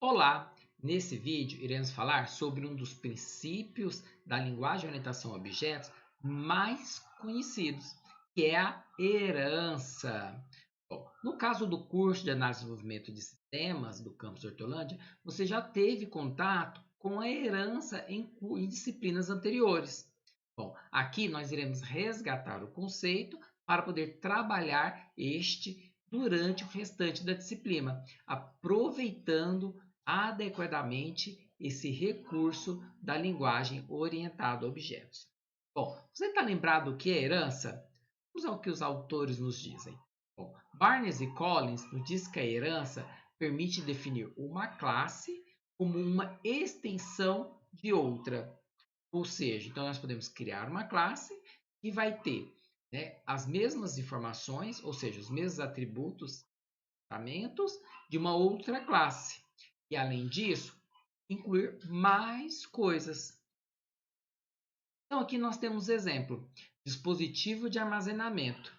Olá! Nesse vídeo iremos falar sobre um dos princípios da linguagem de orientação a objetos mais conhecidos, que é a herança. Bom, no caso do curso de análise e desenvolvimento de sistemas do campus Hortolândia, você já teve contato com a herança em disciplinas anteriores. Bom, aqui nós iremos resgatar o conceito para poder trabalhar este durante o restante da disciplina, aproveitando adequadamente esse recurso da linguagem orientada a objetos. Bom, você está lembrado do que é herança? Vamos ao que os autores nos dizem. Bom, Barnes e Collins nos diz que a herança permite definir uma classe como uma extensão de outra. Ou seja, então nós podemos criar uma classe que vai ter, né, as mesmas informações, ou seja, os mesmos atributos, de uma outra classe. E além disso, incluir mais coisas. Então aqui nós temos exemplo, dispositivo de armazenamento.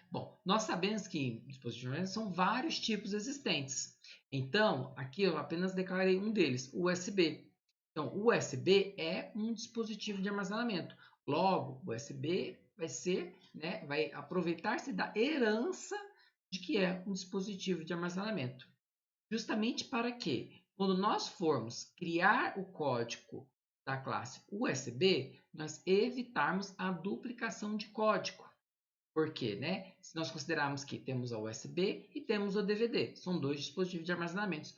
Bom, nós sabemos que dispositivos de armazenamento são vários tipos existentes. Então, aqui eu apenas declarei um deles, o USB. Então, o USB é um dispositivo de armazenamento. Logo, o USB vai aproveitar-se da herança de que é um dispositivo de armazenamento. Justamente para que, quando nós formos criar o código da classe USB, nós evitarmos a duplicação de código. Por quê? Se nós considerarmos que temos a USB e temos o DVD, são dois dispositivos de armazenamento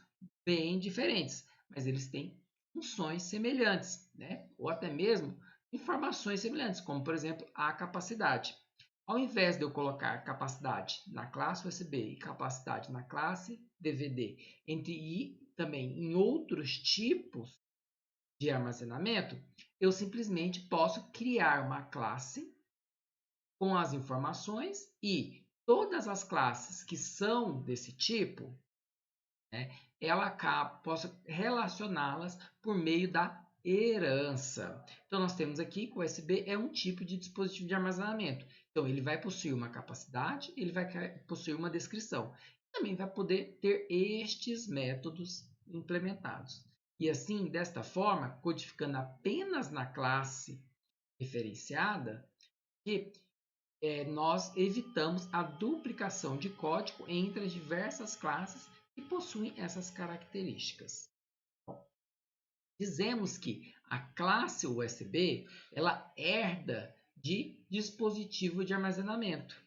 bem diferentes, mas eles têm funções semelhantes, ou até mesmo informações semelhantes, como por exemplo a capacidade. Ao invés de eu colocar capacidade na classe USB e capacidade na classe DVD, e também em outros tipos de armazenamento, eu simplesmente posso criar uma classe com as informações e todas as classes que são desse tipo, posso relacioná-las por meio da herança. Então, nós temos aqui que o USB é um tipo de dispositivo de armazenamento. Então, ele vai possuir uma capacidade, ele vai possuir uma descrição. Também vai poder ter estes métodos implementados. E assim, desta forma, codificando apenas na classe referenciada, que nós evitamos a duplicação de código entre as diversas classes que possuem essas características. Bom, dizemos que a classe USB ela herda de dispositivo de armazenamento.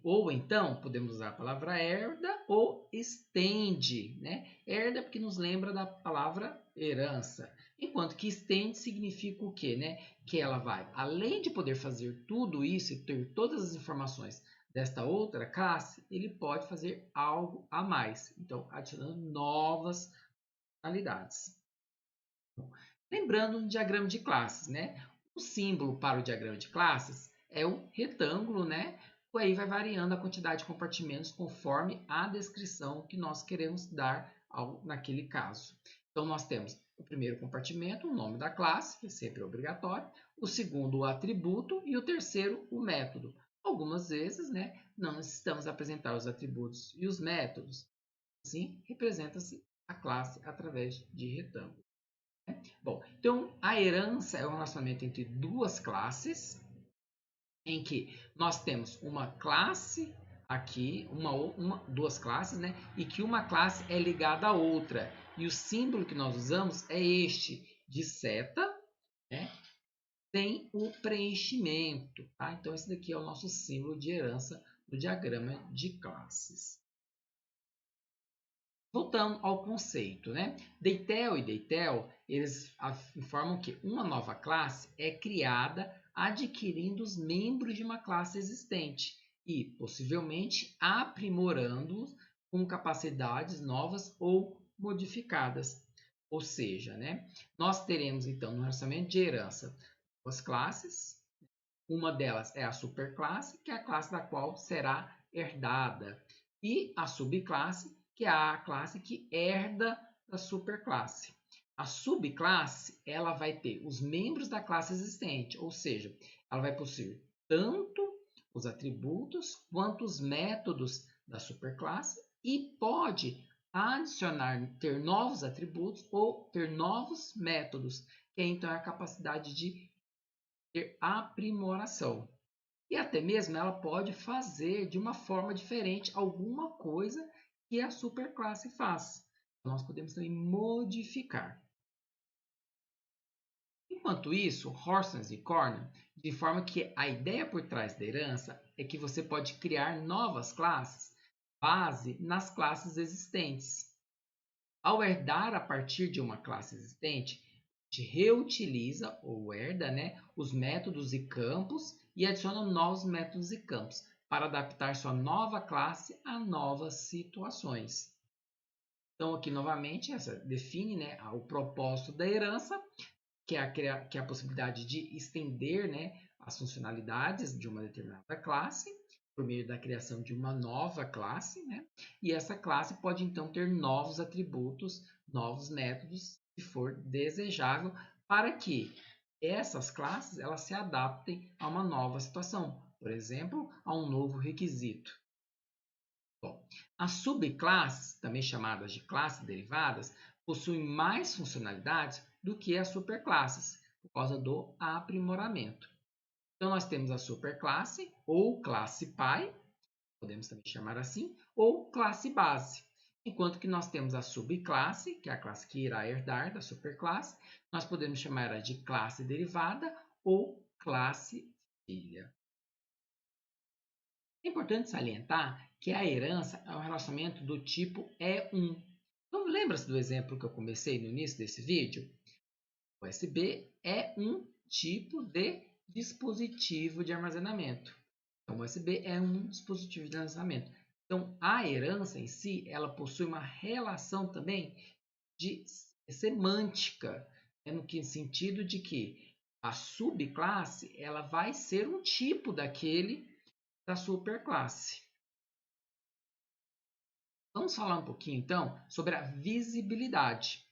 Ou então, podemos usar a palavra herda ou estende. Herda porque nos lembra da palavra herança. Enquanto que estende significa o quê? Que ela vai, além de poder fazer tudo isso e ter todas as informações desta outra classe, ele pode fazer algo a mais. Então, adicionando novas funcionalidades. Lembrando do diagrama de classes, o símbolo para o diagrama de classes é o retângulo, aí vai variando a quantidade de compartimentos conforme a descrição que nós queremos dar naquele caso. Então, nós temos o primeiro compartimento, o nome da classe, que sempre é obrigatório, o segundo, o atributo, e o terceiro, o método. Algumas vezes, não necessitamos apresentar os atributos e os métodos. Assim, representa-se a classe através de retângulo. Bom, então a herança é o relacionamento entre duas classes, em que nós temos uma classe aqui, duas classes, e que uma classe é ligada à outra. E o símbolo que nós usamos é este, de seta, sem o preenchimento. Tá? Então, esse daqui é o nosso símbolo de herança do diagrama de classes. Voltando ao conceito, Deitel e Deitel, eles informam que uma nova classe é criada adquirindo os membros de uma classe existente e, possivelmente, aprimorando-os com capacidades novas ou modificadas. Ou seja, nós teremos, então, no relacionamento de herança, duas classes. Uma delas é a superclasse, que é a classe da qual será herdada, e a subclasse, que é a classe que herda da superclasse. A subclasse ela vai ter os membros da classe existente, ou seja, ela vai possuir tanto os atributos quanto os métodos da superclasse e pode adicionar, ter novos atributos ou ter novos métodos, que então é a capacidade de ter aprimoração. E até mesmo ela pode fazer de uma forma diferente alguma coisa que a superclasse faz. Nós podemos também modificar. Enquanto isso, Horsens e Corner, de forma que a ideia por trás da herança é que você pode criar novas classes base nas classes existentes. Ao herdar a partir de uma classe existente, a gente reutiliza ou herda, né, os métodos e campos e adiciona novos métodos e campos para adaptar sua nova classe a novas situações. Então, aqui novamente, essa define, né, o propósito da herança, que é a possibilidade de estender, né, as funcionalidades de uma determinada classe por meio da criação de uma nova classe, né? E essa classe pode então ter novos atributos, novos métodos, se for desejável, para que essas classes elas se adaptem a uma nova situação, por exemplo, a um novo requisito. Bom, as subclasses, também chamadas de classes derivadas, possuem mais funcionalidades do que as superclasses, por causa do aprimoramento. Então, nós temos a superclasse, ou classe pai, podemos também chamar assim, ou classe base. Enquanto que nós temos a subclasse, que é a classe que irá herdar da superclasse, nós podemos chamar ela de classe derivada ou classe filha. É importante salientar que a herança é um relacionamento do tipo E1. Então, lembra-se do exemplo que eu comecei no início desse vídeo? O USB é um tipo de dispositivo de armazenamento. Então, o USB é um dispositivo de armazenamento. Então, a herança em si, ela possui uma relação também de semântica, no sentido de que a subclasse ela vai ser um tipo daquele da superclasse. Vamos falar um pouquinho, então, sobre a visibilidade.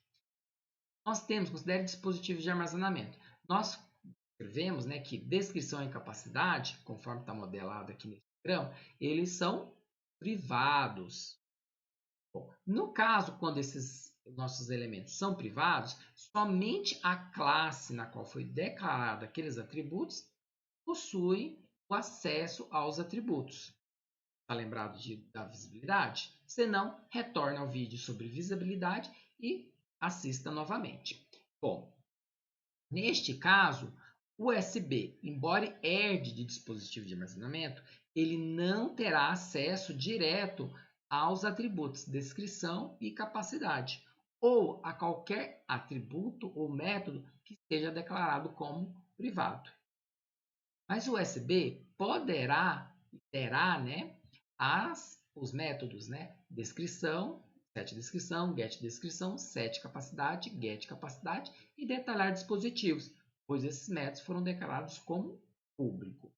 Nós temos, considere dispositivos de armazenamento. Nós escrevemos, né, que descrição e capacidade, conforme está modelado aqui nesse diagrama, eles são privados. Bom, no caso, quando esses nossos elementos são privados, somente a classe na qual foi declarado aqueles atributos possui o acesso aos atributos. Está lembrado da visibilidade? Se não, retorne ao vídeo sobre visibilidade e assista novamente. Bom, neste caso, o USB, embora herde de dispositivo de armazenamento, ele não terá acesso direto aos atributos descrição e capacidade, ou a qualquer atributo ou método que esteja declarado como privado. Mas o USB poderá e terá, né, os métodos, né, descrição, set descrição, get descrição, set capacidade, get capacidade e detalhar dispositivos, pois esses métodos foram declarados como público.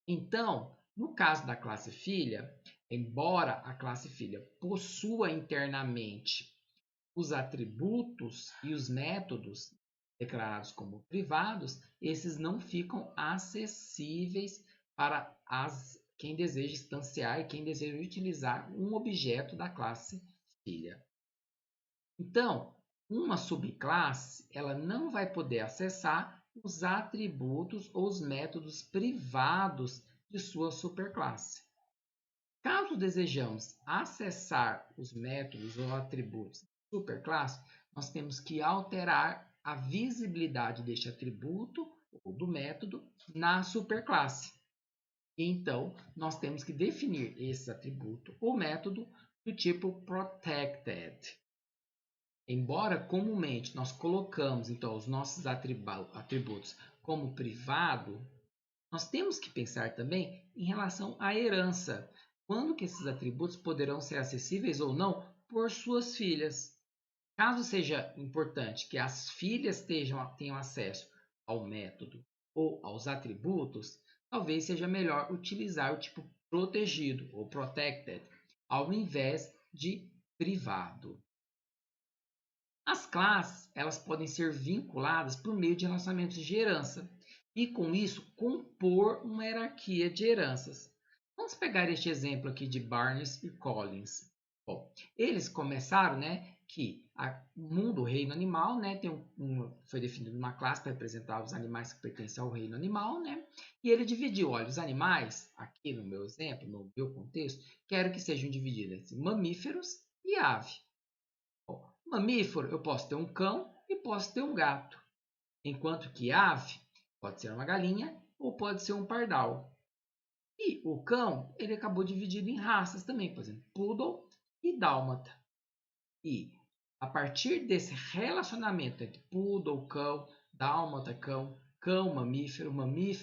Então, no caso da classe filha, embora a classe filha possua internamente os atributos e os métodos declarados como privados, esses não ficam acessíveis para quem deseja instanciar e quem deseja utilizar um objeto da classe filha. Então, uma subclasse ela não vai poder acessar os atributos ou os métodos privados de sua superclasse. Caso desejamos acessar os métodos ou atributos da superclasse, nós temos que alterar a visibilidade deste atributo ou do método na superclasse. Então, nós temos que definir esse atributo ou método do tipo protected. Embora comumente nós colocamos então os nossos atributos como privado, nós temos que pensar também em relação à herança. Quando que esses atributos poderão ser acessíveis ou não por suas filhas? Caso seja importante que as filhas tenham acesso ao método ou aos atributos, talvez seja melhor utilizar o tipo protegido ou protected, ao invés de privado. As classes elas podem ser vinculadas por meio de relacionamentos de herança e, com isso, compor uma hierarquia de heranças. Vamos pegar este exemplo aqui de Barnes e Collins. Bom, eles começaram, né, que o mundo, o reino animal, né, foi definido uma classe para representar os animais que pertencem ao reino animal, né, e ele dividiu, olha, os animais, aqui no meu exemplo, no meu contexto, quero que sejam divididos em mamíferos e ave. Bom, mamífero, eu posso ter um cão e posso ter um gato, enquanto que ave pode ser uma galinha ou pode ser um pardal. E o cão, ele acabou dividido em raças também, por exemplo, poodle e dálmata. E a partir desse relacionamento entre poodle, cão, dálmata, cão, cão, mamífero,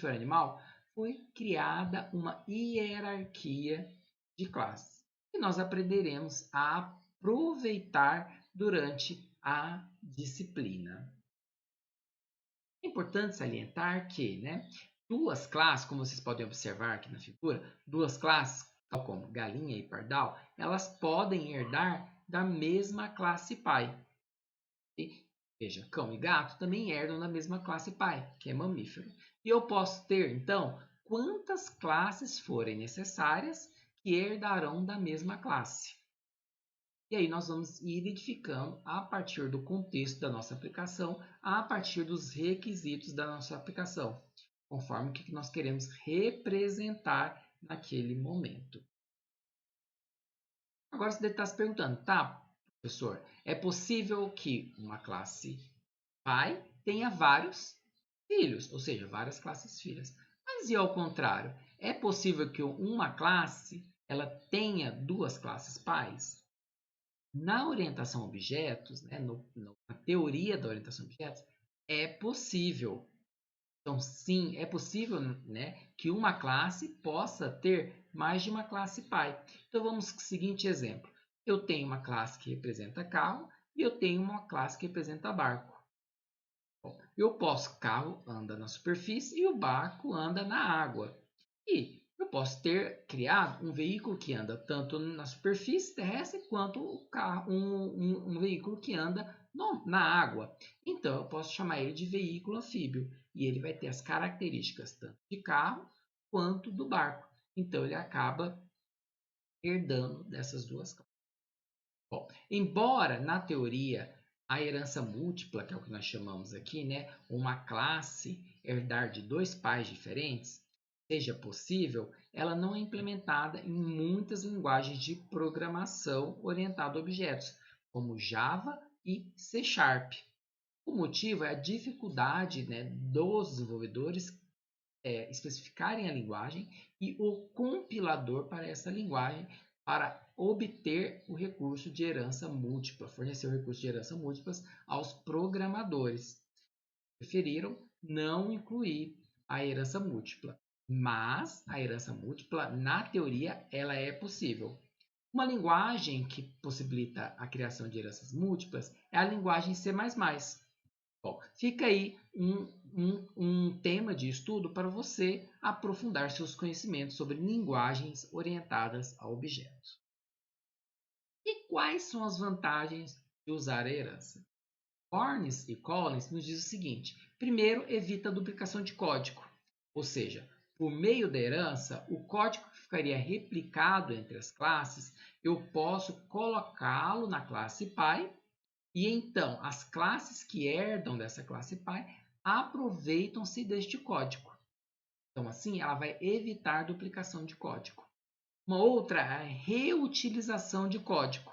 animal, foi criada uma hierarquia de classes. E nós aprenderemos a aproveitar durante a disciplina. É importante salientar que, né, duas classes, como vocês podem observar aqui na figura, duas classes, tal como galinha e pardal, elas podem herdar da mesma classe pai. E, veja, cão e gato também herdam da mesma classe pai, que é mamífero. E eu posso ter, então, quantas classes forem necessárias que herdarão da mesma classe. E aí nós vamos ir identificando a partir do contexto da nossa aplicação, a partir dos requisitos da nossa aplicação, conforme o que nós queremos representar naquele momento. Agora você deve estar se perguntando, tá, professor, é possível que uma classe pai tenha vários filhos, ou seja, várias classes filhas. Mas e ao contrário, é possível que uma classe ela tenha duas classes pais? Na orientação a objetos, né, na teoria da orientação a objetos, é possível. Então, sim, é possível, né, que uma classe possa ter mais de uma classe pai. Então, vamos ao seguinte exemplo. Eu tenho uma classe que representa carro e eu tenho uma classe que representa barco. Bom, carro anda na superfície e o barco anda na água. E eu posso ter criado um veículo que anda tanto na superfície terrestre quanto um veículo que anda na água. Então eu posso chamar ele de veículo anfíbio e ele vai ter as características tanto de carro quanto do barco. Então ele acaba herdando dessas duas classes. Bom, embora na teoria a herança múltipla, que é o que nós chamamos aqui, né, uma classe herdar de dois pais diferentes, seja possível, ela não é implementada em muitas linguagens de programação orientada a objetos, como Java e C Sharp. O motivo é a dificuldade, né, dos desenvolvedores especificarem a linguagem e o compilador para essa linguagem para obter o recurso de herança múltipla, fornecer o recurso de herança múltiplas aos programadores. Preferiram não incluir a herança múltipla, mas a herança múltipla, na teoria, ela é possível. Uma linguagem que possibilita a criação de heranças múltiplas é a linguagem C++. Bom, fica aí um tema de estudo para você aprofundar seus conhecimentos sobre linguagens orientadas a objetos. E quais são as vantagens de usar a herança? Barnes e Collins nos diz o seguinte: primeiro, evita a duplicação de código, ou seja, por meio da herança, o código que ficaria replicado entre as classes, eu posso colocá-lo na classe pai e então as classes que herdam dessa classe pai aproveitam-se deste código. Então, assim, ela vai evitar duplicação de código. Uma outra é a reutilização de código.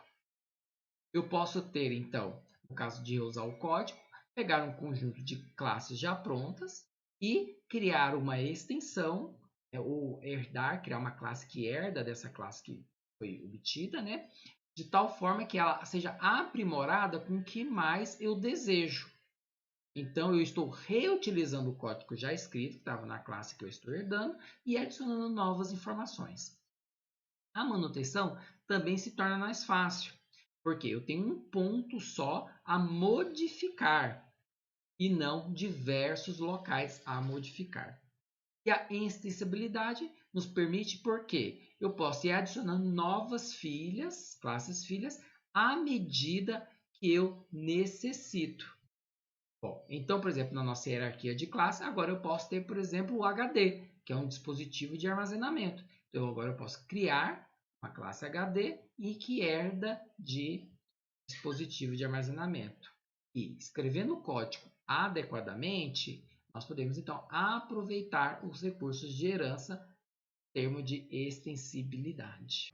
Eu posso ter, então, no caso de usar o código, pegar um conjunto de classes já prontas e criar uma extensão, ou herdar, criar uma classe que herda dessa classe que foi obtida, né? De tal forma que ela seja aprimorada com o que mais eu desejo. Então, eu estou reutilizando o código já escrito, que estava na classe que eu estou herdando, e adicionando novas informações. A manutenção também se torna mais fácil, porque eu tenho um ponto só a modificar e não diversos locais a modificar. E a extensibilidade nos permite porque eu posso ir adicionando novas filhas, classes filhas, à medida que eu necessito. Bom, então, por exemplo, na nossa hierarquia de classe, agora eu posso ter, por exemplo, o HD, que é um dispositivo de armazenamento. Então, agora eu posso criar uma classe HD e que herda de dispositivo de armazenamento. E escrevendo o código adequadamente, nós podemos então aproveitar os recursos de herança, termo de extensibilidade.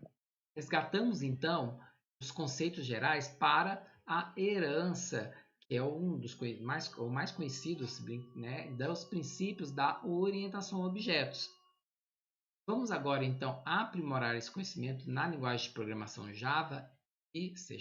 Resgatamos então os conceitos gerais para a herança, que é um dos mais conhecidos, né, dos princípios da orientação a objetos. Vamos agora então aprimorar esse conhecimento na linguagem de programação Java e C#.